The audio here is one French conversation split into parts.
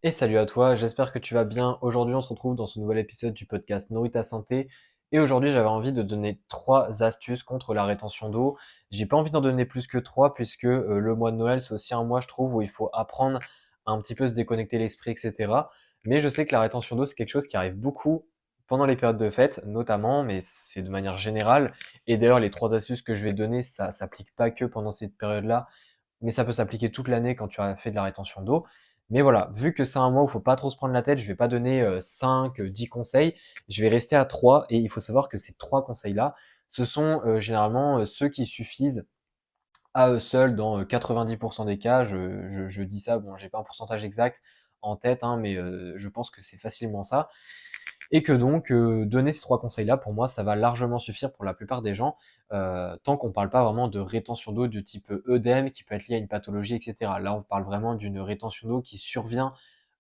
Et salut à toi, j'espère que tu vas bien. Aujourd'hui, on se retrouve dans ce nouvel épisode du podcast Nourris ta santé. Et aujourd'hui, j'avais envie de donner 3 astuces contre la rétention d'eau. J'ai pas envie d'en donner plus que 3 puisque le mois de Noël, c'est aussi un mois, je trouve, où il faut apprendre à un petit peu se déconnecter l'esprit, etc. Mais je sais que la rétention d'eau, c'est quelque chose qui arrive beaucoup pendant les périodes de fête, notamment, mais c'est de manière générale. Et d'ailleurs, les 3 astuces que je vais donner, ça s'applique pas que pendant cette période-là, mais ça peut s'appliquer toute l'année quand tu as fait de la rétention d'eau. Mais voilà, vu que c'est un mois où il faut pas trop se prendre la tête, je vais pas donner 5, 10 conseils, je vais rester à 3 et il faut savoir que ces 3 conseils-là, ce sont généralement ceux qui suffisent à eux seuls dans 90% des cas. Je dis ça, bon, j'ai pas un pourcentage exact en tête, hein, mais je pense que c'est facilement ça. Et que donc, donner ces 3 conseils-là, pour moi, ça va largement suffire pour la plupart des gens, tant qu'on ne parle pas vraiment de rétention d'eau de type œdème, qui peut être lié à une pathologie, etc. Là, on parle vraiment d'une rétention d'eau qui survient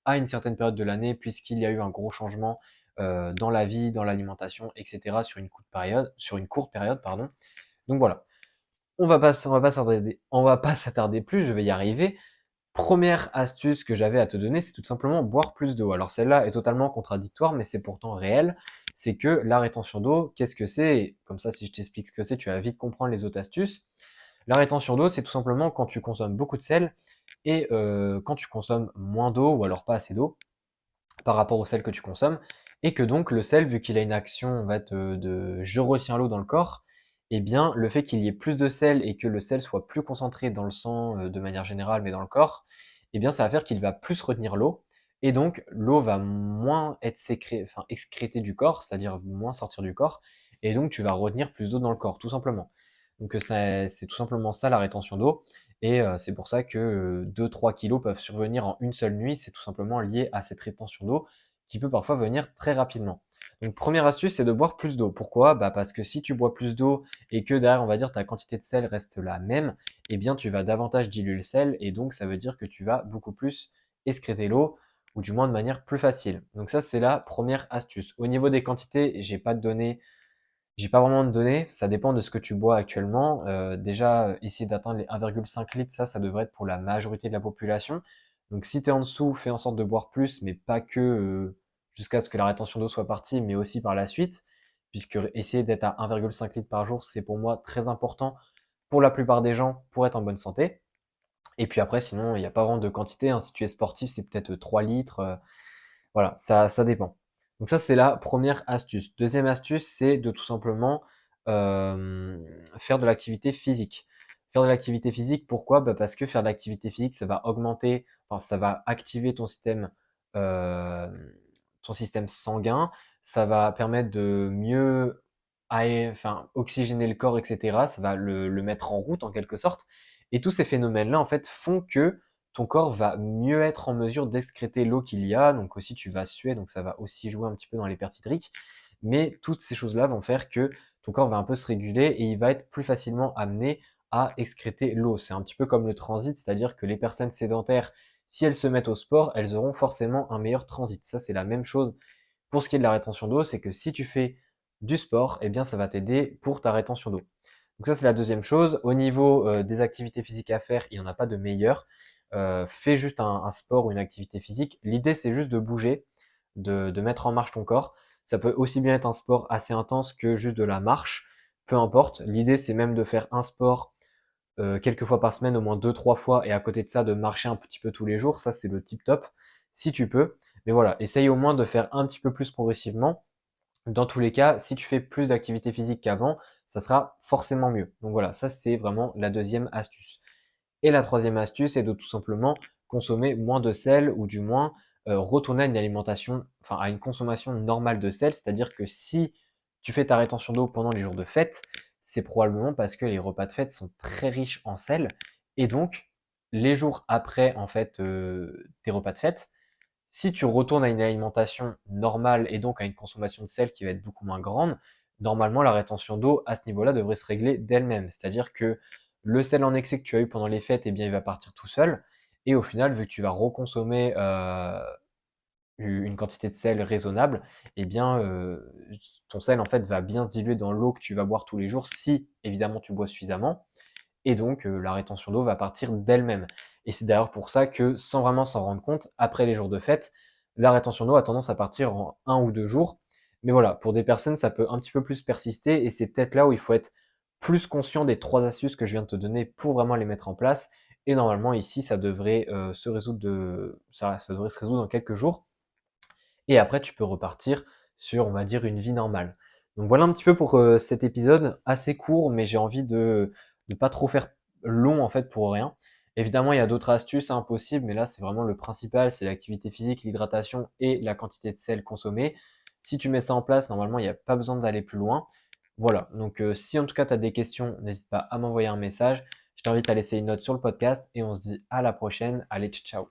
à une certaine période de l'année, puisqu'il y a eu un gros changement dans la vie, dans l'alimentation, etc. Sur une courte période, pardon. Donc voilà, on va pas s'attarder plus, je vais y arriver. Première astuce que j'avais à te donner, c'est tout simplement boire plus d'eau. Alors celle-là est totalement contradictoire, mais c'est pourtant réel. C'est que la rétention d'eau, qu'est-ce que c'est? Comme ça, si je t'explique ce que c'est, tu vas vite comprendre les autres astuces. La rétention d'eau, c'est tout simplement quand tu consommes beaucoup de sel et quand tu consommes moins d'eau ou alors pas assez d'eau par rapport au sel que tu consommes, et que donc le sel, vu qu'il a une action on va être, de je retiens l'eau dans le corps, eh bien le fait qu'il y ait plus de sel et que le sel soit plus concentré dans le sang de manière générale, mais dans le corps, eh bien ça va faire qu'il va plus retenir l'eau, et donc l'eau va moins être excrétée du corps, c'est-à-dire moins sortir du corps, et donc tu vas retenir plus d'eau dans le corps, tout simplement. Donc c'est tout simplement ça la rétention d'eau. Et c'est pour ça que 2-3 kilos peuvent survenir en une seule nuit. C'est tout simplement lié à cette rétention d'eau qui peut parfois venir très rapidement. Donc première astuce, c'est de boire plus d'eau. Pourquoi? Bah parce que si tu bois plus d'eau et que derrière, on va dire, ta quantité de sel reste la même, eh bien tu vas davantage diluer le sel et donc ça veut dire que tu vas beaucoup plus excréter l'eau ou du moins de manière plus facile. Donc ça, c'est la première astuce. Au niveau des quantités, j'ai pas vraiment de données, ça dépend de ce que tu bois actuellement. Déjà, essayer d'atteindre les 1,5 litres, ça devrait être pour la majorité de la population. Donc si tu es en dessous, fais en sorte de boire plus, mais pas que jusqu'à ce que la rétention d'eau soit partie, mais aussi par la suite, puisque essayer d'être à 1,5 litres par jour, c'est pour moi très important pour la plupart des gens pour être en bonne santé. Et puis après, sinon, il n'y a pas vraiment de quantité, hein. Si tu es sportif, c'est peut-être 3 litres. Voilà, ça dépend. Donc ça, c'est la première astuce. Deuxième astuce, c'est de tout simplement faire de l'activité physique. Faire de l'activité physique, pourquoi? Bah parce que faire de l'activité physique, ça va augmenter, enfin ça va activer euh, ton système sanguin, ça va permettre de mieux oxygéner le corps, etc. Ça va le mettre en route en quelque sorte. Et tous ces phénomènes-là, en fait, font que ton corps va mieux être en mesure d'excréter l'eau qu'il y a, donc aussi tu vas suer, donc ça va aussi jouer un petit peu dans les pertes hydriques, mais toutes ces choses-là vont faire que ton corps va un peu se réguler et il va être plus facilement amené à excréter l'eau. C'est un petit peu comme le transit, c'est-à-dire que les personnes sédentaires, si elles se mettent au sport, elles auront forcément un meilleur transit. Ça, c'est la même chose pour ce qui est de la rétention d'eau, c'est que si tu fais du sport, eh bien ça va t'aider pour ta rétention d'eau. Donc ça, c'est la deuxième chose. Au niveau des activités physiques à faire, il n'y en a pas de meilleure. Fais juste un sport ou une activité physique. L'idée, c'est juste de bouger, de mettre en marche ton corps. Ça peut aussi bien être un sport assez intense que juste de la marche. Peu importe. L'idée, c'est même de faire un sport quelques fois par semaine, au moins 2-3 fois, et à côté de ça, de marcher un petit peu tous les jours. Ça, c'est le tip top, si tu peux. Mais voilà, essaye au moins de faire un petit peu plus progressivement. Dans tous les cas, si tu fais plus d'activité physique qu'avant, ça sera forcément mieux. Donc voilà, ça c'est vraiment la deuxième astuce. Et la troisième astuce est de tout simplement consommer moins de sel ou du moins retourner à une alimentation, enfin à une consommation normale de sel. C'est-à-dire que si tu fais ta rétention d'eau pendant les jours de fête, c'est probablement parce que les repas de fête sont très riches en sel. Et donc, les jours après en fait tes repas de fête, si tu retournes à une alimentation normale et donc à une consommation de sel qui va être beaucoup moins grande, normalement la rétention d'eau à ce niveau-là devrait se régler d'elle-même. C'est-à-dire que le sel en excès que tu as eu pendant les fêtes, eh bien, il va partir tout seul. Et au final, vu que tu vas reconsommer une quantité de sel raisonnable, eh bien, ton sel en fait va bien se diluer dans l'eau que tu vas boire tous les jours, si évidemment tu bois suffisamment. Et donc la rétention d'eau va partir d'elle-même. Et c'est d'ailleurs pour ça que, sans vraiment s'en rendre compte, après les jours de fête, la rétention d'eau a tendance à partir en 1 ou 2 jours. Mais voilà, pour des personnes, ça peut un petit peu plus persister et c'est peut-être là où il faut être plus conscient des 3 astuces que je viens de te donner pour vraiment les mettre en place. Et normalement, ici, ça devrait se résoudre ça devrait se résoudre en quelques jours. Et après, tu peux repartir sur, on va dire, une vie normale. Donc voilà un petit peu pour cet épisode assez court, mais j'ai envie de ne pas trop faire long en fait pour rien. Évidemment, il y a d'autres astuces possibles, mais là, c'est vraiment le principal, c'est l'activité physique, l'hydratation et la quantité de sel consommée. Si tu mets ça en place, normalement, il n'y a pas besoin d'aller plus loin. Voilà, donc si en tout cas tu as des questions, n'hésite pas à m'envoyer un message. Je t'invite à laisser une note sur le podcast et on se dit à la prochaine. Allez, ciao.